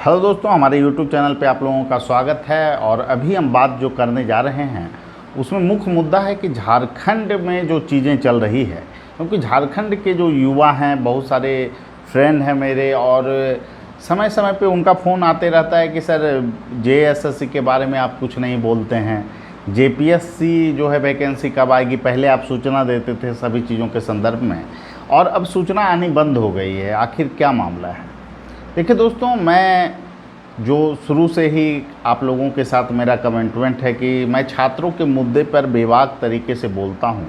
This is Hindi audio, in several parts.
हेलो दोस्तों, हमारे यूट्यूब चैनल पे आप लोगों का स्वागत है। और अभी हम बात जो करने जा रहे हैं उसमें मुख्य मुद्दा है कि झारखंड में जो चीज़ें चल रही है, क्योंकि झारखंड के जो युवा हैं, बहुत सारे फ्रेंड हैं मेरे, और समय समय पे उनका फ़ोन आते रहता है कि सर जेएसएससी के बारे में आप कुछ नहीं बोलते हैं, जेपीएससी जो है वैकेंसी कब आएगी। पहले आप सूचना देते थे सभी चीज़ों के संदर्भ में, और अब सूचना आनी बंद हो गई है। आखिर क्या मामला है? देखिए दोस्तों, मैं जो शुरू से ही आप लोगों के साथ मेरा कमिटमेंट है कि मैं छात्रों के मुद्दे पर बेबाक तरीके से बोलता हूं,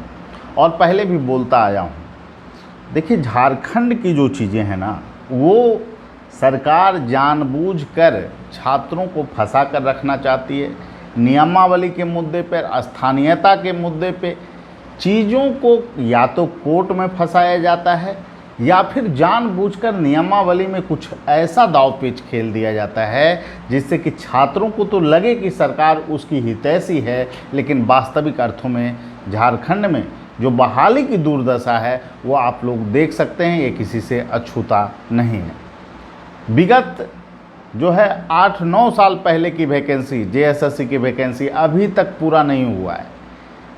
और पहले भी बोलता आया हूं। देखिए, झारखंड की जो चीज़ें हैं ना, वो सरकार जानबूझकर छात्रों को फंसा कर रखना चाहती है। नियमावली के मुद्दे पर, स्थानीयता के मुद्दे पे चीज़ों को या तो कोर्ट में फंसाया जाता है, या फिर जानबूझकर नियमावली में कुछ ऐसा दाव पेच खेल दिया जाता है जिससे कि छात्रों को तो लगे कि सरकार उसकी हितैषी है, लेकिन वास्तविक अर्थों में झारखंड में जो बहाली की दुर्दशा है वो आप लोग देख सकते हैं। ये किसी से अछूता नहीं है। विगत जो है 8-9 साल पहले की वैकेंसी, जेएसएससी की वैकेंसी अभी तक पूरा नहीं हुआ है,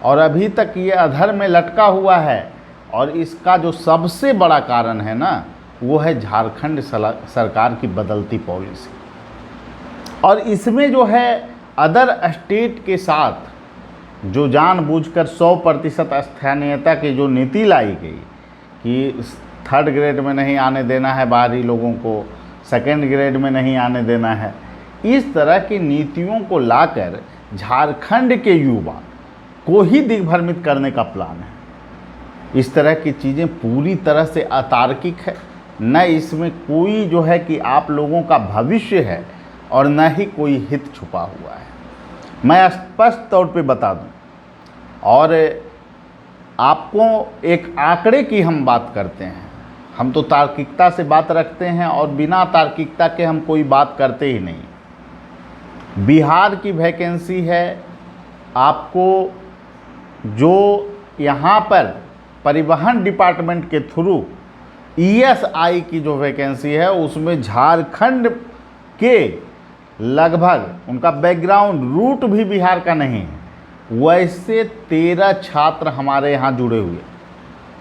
और अभी तक ये अधर में लटका हुआ है। और इसका जो सबसे बड़ा कारण है ना, वो है झारखंड सरकार की बदलती पॉलिसी। और इसमें जो है अदर स्टेट के साथ जो जानबूझकर 100% स्थानीयता की जो नीति लाई गई कि 3rd ग्रेड में नहीं आने देना है बाहरी लोगों को, 2nd ग्रेड में नहीं आने देना है, इस तरह की नीतियों को लाकर झारखंड के युवा को ही दिग्भ्रमित करने का प्लान है। इस तरह की चीज़ें पूरी तरह से अतार्किक है। न इसमें कोई जो है कि आप लोगों का भविष्य है, और न ही कोई हित छुपा हुआ है। मैं स्पष्ट तौर पे बता दूं, और आपको एक आंकड़े की हम बात करते हैं। हम तो तार्किकता से बात रखते हैं, और बिना तार्किकता के हम कोई बात करते ही नहीं। बिहार की वैकेंसी है, आपको जो यहाँ पर परिवहन डिपार्टमेंट के थ्रू ईएसआई की जो वैकेंसी है, उसमें झारखंड के लगभग उनका बैकग्राउंड रूट भी बिहार का नहीं है, वैसे 13 छात्र हमारे यहाँ जुड़े हुए।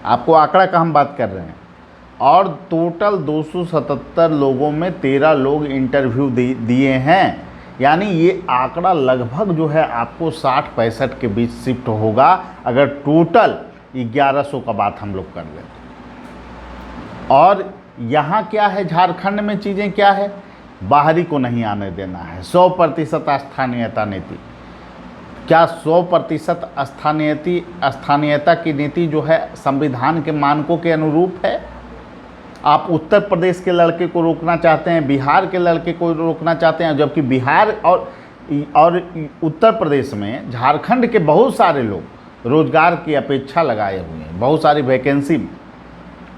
आपको आंकड़ा का हम बात कर रहे हैं, और टोटल 277 लोगों में 13 लोग इंटरव्यू दिए हैं। यानी ये आंकड़ा लगभग जो है आपको 60-65 के बीच शिफ्ट होगा, अगर टोटल 1100 का बात हम लोग कर लें। और यहाँ क्या है, झारखंड में चीज़ें क्या है, बाहरी को नहीं आने देना है, 100% स्थानीयता नीति। क्या 100% स्थानीयता की नीति जो है संविधान के मानकों के अनुरूप है? आप उत्तर प्रदेश के लड़के को रोकना चाहते हैं, बिहार के लड़के को रोकना चाहते हैं, जबकि बिहार और उत्तर प्रदेश में झारखंड के बहुत सारे लोग रोजगार की अपेक्षा लगाए हुए हैं, बहुत सारी वैकेंसी में।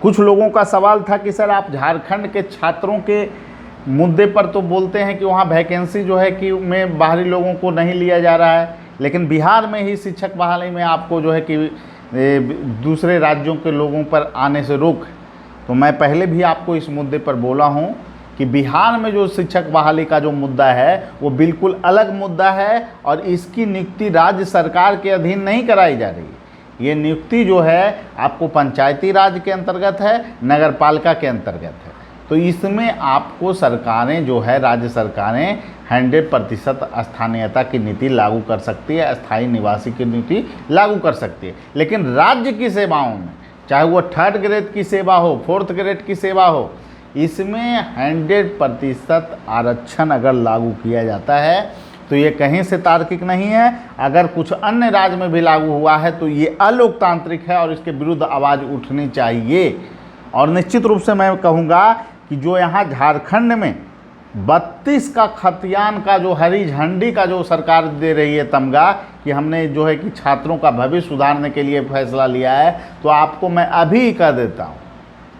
कुछ लोगों का सवाल था कि सर आप झारखंड के छात्रों के मुद्दे पर तो बोलते हैं कि वहाँ वैकेंसी जो है कि में बाहरी लोगों को नहीं लिया जा रहा है, लेकिन बिहार में ही शिक्षक बहाली में आपको जो है कि दूसरे राज्यों के लोगों पर आने से रोक। तो मैं पहले भी आपको इस मुद्दे पर बोला हूँ कि बिहार में जो शिक्षक बहाली का जो मुद्दा है वो बिल्कुल अलग मुद्दा है, और इसकी नियुक्ति राज्य सरकार के अधीन नहीं कराई जा रही। ये नियुक्ति जो है आपको पंचायती राज के अंतर्गत है, नगर पालिका के अंतर्गत है। तो इसमें आपको सरकारें जो है, राज्य सरकारें 100% स्थानीयता की नीति लागू कर सकती है, अस्थायी निवासी की नीति लागू कर सकती है। लेकिन राज्य की सेवाओं में, चाहे वो 3rd ग्रेड की सेवा हो, 4th ग्रेड की सेवा हो, इसमें 100% आरक्षण अगर लागू किया जाता है तो ये कहीं से तार्किक नहीं है। अगर कुछ अन्य राज्य में भी लागू हुआ है तो ये अलोकतांत्रिक है, और इसके विरुद्ध आवाज़ उठनी चाहिए। और निश्चित रूप से मैं कहूँगा कि जो यहाँ झारखंड में 32 का खतियान का जो हरी झंडी का जो सरकार दे रही है तमगा, कि हमने जो है कि छात्रों का भविष्य सुधारने के लिए फैसला लिया है, तो आपको मैं अभी कह देता हूँ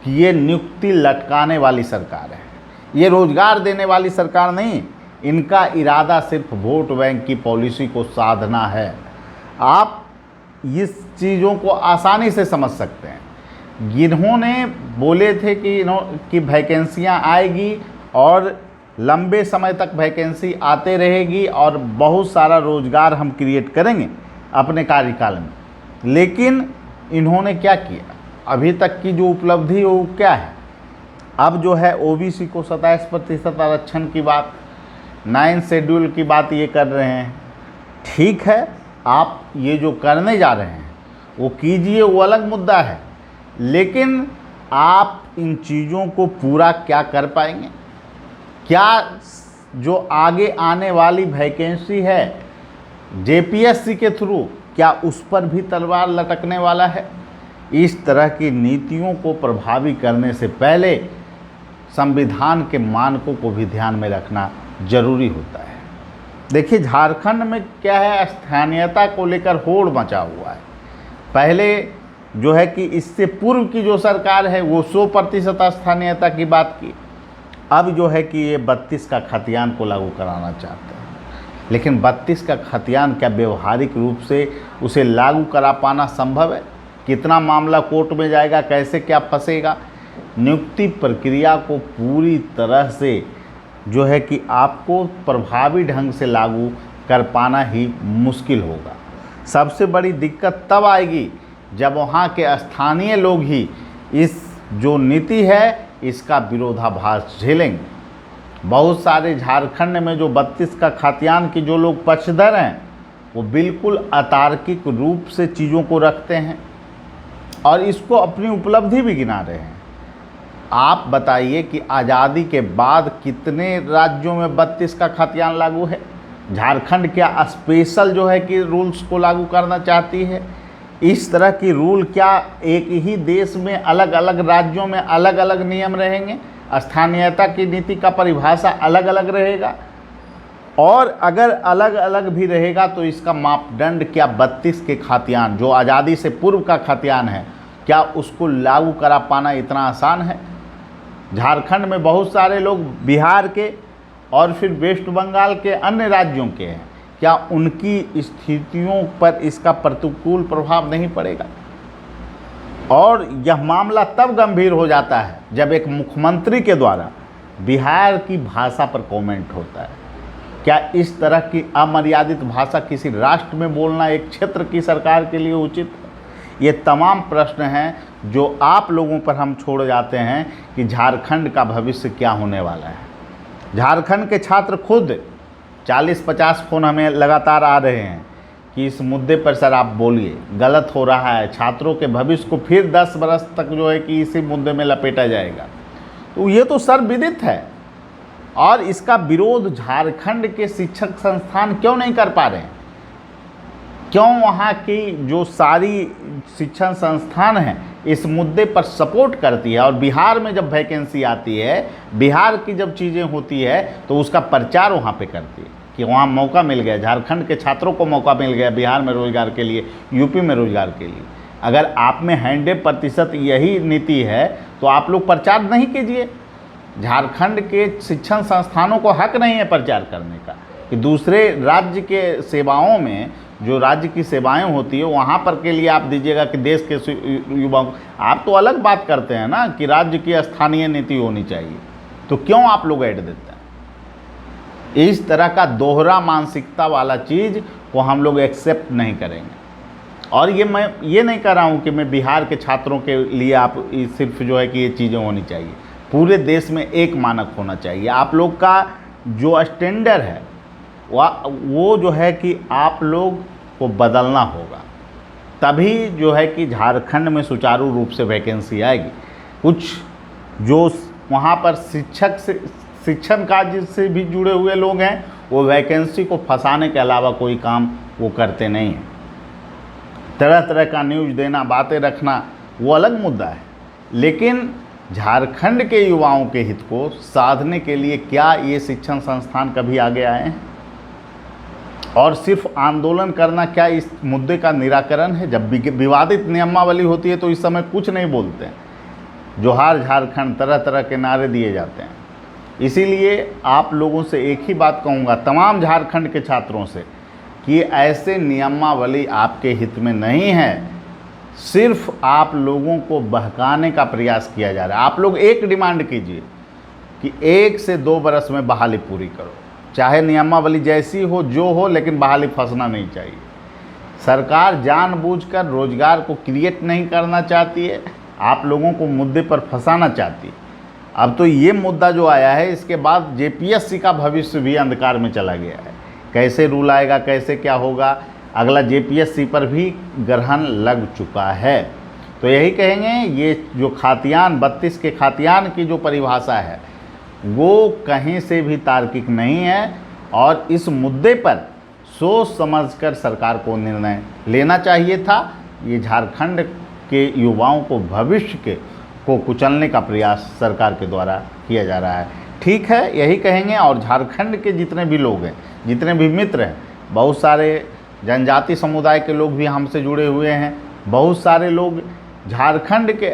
कि ये नियुक्ति लटकाने वाली सरकार है, ये रोजगार देने वाली सरकार नहीं। इनका इरादा सिर्फ वोट बैंक की पॉलिसी को साधना है। आप इस चीज़ों को आसानी से समझ सकते हैं। जिन्होंने बोले थे कि वैकेंसियाँ आएगी और लंबे समय तक वैकेंसी आते रहेगी और बहुत सारा रोज़गार हम क्रिएट करेंगे अपने कार्यकाल में। लेकिन इन्होंने क्या किया, अभी तक की जो उपलब्धि वो क्या है? अब जो है ओबीसी को 27% आरक्षण की बात, 9 शेड्यूल की बात ये कर रहे हैं। ठीक है, आप ये जो करने जा रहे हैं वो कीजिए, वो अलग मुद्दा है, लेकिन आप इन चीज़ों को पूरा क्या कर पाएंगे? क्या जो आगे आने वाली वैकेंसी है जेपीएससी के थ्रू, क्या उस पर भी तलवार लटकने वाला है? इस तरह की नीतियों को प्रभावी करने से पहले संविधान के मानकों को भी ध्यान में रखना जरूरी होता है। देखिए, झारखंड में क्या है, स्थानीयता को लेकर होड़ मचा हुआ है। पहले जो है कि इससे पूर्व की जो सरकार है वो 100% स्थानीयता की बात की। अब जो है कि ये 32 का खतियान को लागू कराना चाहते हैं, लेकिन 32 का खतियान क्या व्यवहारिक रूप से उसे लागू करा पाना संभव है? कितना मामला कोर्ट में जाएगा, कैसे क्या फंसेगा? नियुक्ति प्रक्रिया को पूरी तरह से जो है कि आपको प्रभावी ढंग से लागू कर पाना ही मुश्किल होगा। सबसे बड़ी दिक्कत तब आएगी जब वहाँ के स्थानीय लोग ही इस जो नीति है इसका विरोधाभास झेलेंगे। बहुत सारे झारखंड में जो 32 का खतियान की जो लोग पक्षधर हैं वो बिल्कुल अतार्किक रूप से चीज़ों को रखते हैं और इसको अपनी उपलब्धि भी गिना रहे हैं। आप बताइए कि आज़ादी के बाद कितने राज्यों में 32 का खतियान लागू है? झारखंड क्या स्पेशल जो है कि रूल्स को लागू करना चाहती है? इस तरह की रूल क्या एक ही देश में अलग अलग राज्यों में अलग अलग नियम रहेंगे? स्थानीयता की नीति का परिभाषा अलग अलग रहेगा, और अगर अलग अलग भी रहेगा तो इसका मापदंड क्या 32 के खतियान जो आज़ादी से पूर्व का खतियान है, क्या उसको लागू करा पाना इतना आसान है? झारखंड में बहुत सारे लोग बिहार के और फिर वेस्ट बंगाल के अन्य राज्यों के हैं, क्या उनकी स्थितियों पर इसका प्रतिकूल प्रभाव नहीं पड़ेगा? और यह मामला तब गंभीर हो जाता है जब एक मुख्यमंत्री के द्वारा बिहार की भाषा पर कमेंट होता है। क्या इस तरह की अमर्यादित भाषा किसी राष्ट्र में बोलना एक क्षेत्र की सरकार के लिए उचित है? ये तमाम प्रश्न हैं जो आप लोगों पर हम छोड़ जाते हैं कि झारखंड का भविष्य क्या होने वाला है। झारखंड के छात्र खुद 40-50 फ़ोन हमें लगातार आ रहे हैं कि इस मुद्दे पर सर आप बोलिए, गलत हो रहा है, छात्रों के भविष्य को फिर 10 बरस तक जो है कि इसी मुद्दे में लपेटा जाएगा। तो ये तो सर्वविदित है, और इसका विरोध झारखंड के शिक्षक संस्थान क्यों नहीं कर पा रहे हैं? क्यों वहाँ की जो सारी शिक्षण संस्थान हैं इस मुद्दे पर सपोर्ट करती है, और बिहार में जब वैकेंसी आती है, बिहार की जब चीज़ें होती है तो उसका प्रचार वहाँ पे करती है कि वहाँ मौका मिल गया, झारखंड के छात्रों को मौका मिल गया बिहार में रोज़गार के लिए, यूपी में रोज़गार के लिए। अगर आप में 100% यही नीति है तो आप लोग प्रचार नहीं कीजिए। झारखंड के शिक्षण संस्थानों को हक नहीं है प्रचार करने का कि दूसरे राज्य के सेवाओं में जो राज्य की सेवाएं होती है वहाँ पर के लिए आप दीजिएगा कि देश के युवाओं। आप तो अलग बात करते हैं ना कि राज्य की स्थानीय नीति होनी चाहिए, तो क्यों आप लोग ऐड देते हैं? इस तरह का दोहरा मानसिकता वाला चीज़ को हम लोग एक्सेप्ट नहीं करेंगे। और मैं ये नहीं कह रहा हूँ कि मैं बिहार के छात्रों के लिए आप सिर्फ जो है कि ये चीज़ें होनी चाहिए, पूरे देश में एक मानक होना चाहिए। आप लोग का जो स्टैंडर्ड है वो जो है कि आप लोग को बदलना होगा, तभी जो है कि झारखंड में सुचारू रूप से वैकेंसी आएगी। कुछ जो वहाँ पर शिक्षण कार्य से भी जुड़े हुए लोग हैं वो वैकेंसी को फंसाने के अलावा कोई काम वो करते नहीं हैं। तरह तरह का न्यूज़ देना, बातें रखना वो अलग मुद्दा है, लेकिन झारखंड के युवाओं के हित को साधने के लिए क्या ये शिक्षण संस्थान कभी आगे आए हैं? और सिर्फ आंदोलन करना क्या इस मुद्दे का निराकरण है? जब विवादित नियमावली होती है तो इस समय कुछ नहीं बोलते हैं। जोहार झारखंड, तरह तरह के नारे दिए जाते हैं। इसीलिए आप लोगों से एक ही बात कहूँगा, तमाम झारखंड के छात्रों से, कि ऐसे नियमावली आपके हित में नहीं है। सिर्फ आप लोगों को बहकाने का प्रयास किया जा रहा है। आप लोग एक डिमांड कीजिए, कि 1 से 2 बरस में बहाली पूरी करो, चाहे नियमावली जैसी हो जो हो, लेकिन बहाली फंसना नहीं चाहिए। सरकार जानबूझकर रोजगार को क्रिएट नहीं करना चाहती है, आप लोगों को मुद्दे पर फंसाना चाहती है। अब तो ये मुद्दा जो आया है, इसके बाद जेपीएससी का भविष्य भी अंधकार में चला गया है। कैसे रूल आएगा, कैसे क्या होगा, अगला जेपीएससी पर भी ग्रहण लग चुका है। तो यही कहेंगे, ये जो खातियान 32 के खातियान की जो परिभाषा है वो कहीं से भी तार्किक नहीं है, और इस मुद्दे पर सोच समझकर सरकार को निर्णय लेना चाहिए था। ये झारखंड के युवाओं को भविष्य को कुचलने का प्रयास सरकार के द्वारा किया जा रहा है। ठीक है, यही कहेंगे। और झारखंड के जितने भी लोग हैं, जितने भी मित्र हैं, बहुत सारे जनजाति समुदाय के लोग भी हमसे जुड़े हुए हैं, बहुत सारे लोग झारखंड के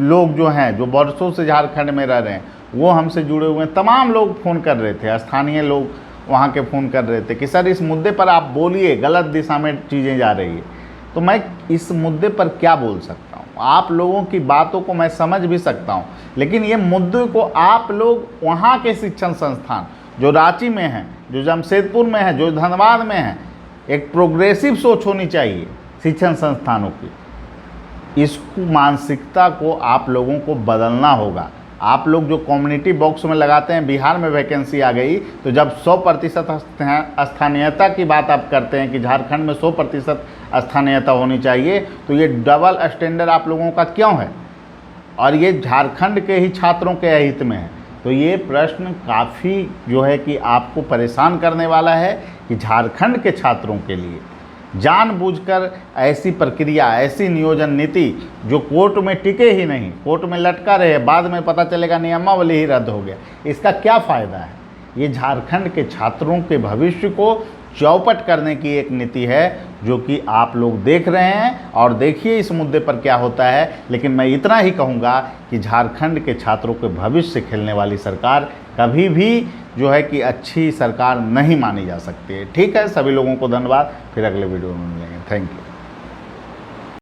लोग जो हैं, जो वर्षों से झारखंड में रह रहे हैं, वो हमसे जुड़े हुए हैं। तमाम लोग फ़ोन कर रहे थे, स्थानीय लोग वहाँ के फ़ोन कर रहे थे कि सर इस मुद्दे पर आप बोलिए, गलत दिशा में चीज़ें जा रही है। तो मैं इस मुद्दे पर क्या बोल सकता हूँ? आप लोगों की बातों को मैं समझ भी सकता हूँ, लेकिन ये मुद्दे को आप लोग वहाँ के शिक्षण संस्थान जो रांची में हैं, जो जमशेदपुर में है, जो धनबाद में है, एक प्रोग्रेसिव सोच होनी चाहिए शिक्षण संस्थानों की। इस मानसिकता को आप लोगों को बदलना होगा। आप लोग जो कम्युनिटी बॉक्स में लगाते हैं बिहार में वैकेंसी आ गई, तो जब 100% स्थानीयता की बात आप करते हैं कि झारखंड में 100% स्थानीयता होनी चाहिए, तो ये डबल स्टैंडर्ड आप लोगों का क्यों है? और ये झारखंड के ही छात्रों के हित में है। तो ये प्रश्न काफ़ी जो है कि आपको परेशान करने वाला है कि झारखंड के छात्रों के लिए जानबूझकर ऐसी प्रक्रिया, ऐसी नियोजन नीति जो कोर्ट में टिके ही नहीं, कोर्ट में लटका रहे, बाद में पता चलेगा नियमावली ही रद्द हो गया, इसका क्या फ़ायदा है? ये झारखंड के छात्रों के भविष्य को चौपट करने की एक नीति है जो कि आप लोग देख रहे हैं, और देखिए इस मुद्दे पर क्या होता है। लेकिन मैं इतना ही कहूँगा कि झारखंड के छात्रों के भविष्य से खेलने वाली सरकार कभी भी जो है कि अच्छी सरकार नहीं मानी जा सकती है। ठीक है, सभी लोगों को धन्यवाद। फिर अगले वीडियो में मिलेंगे। Thank you.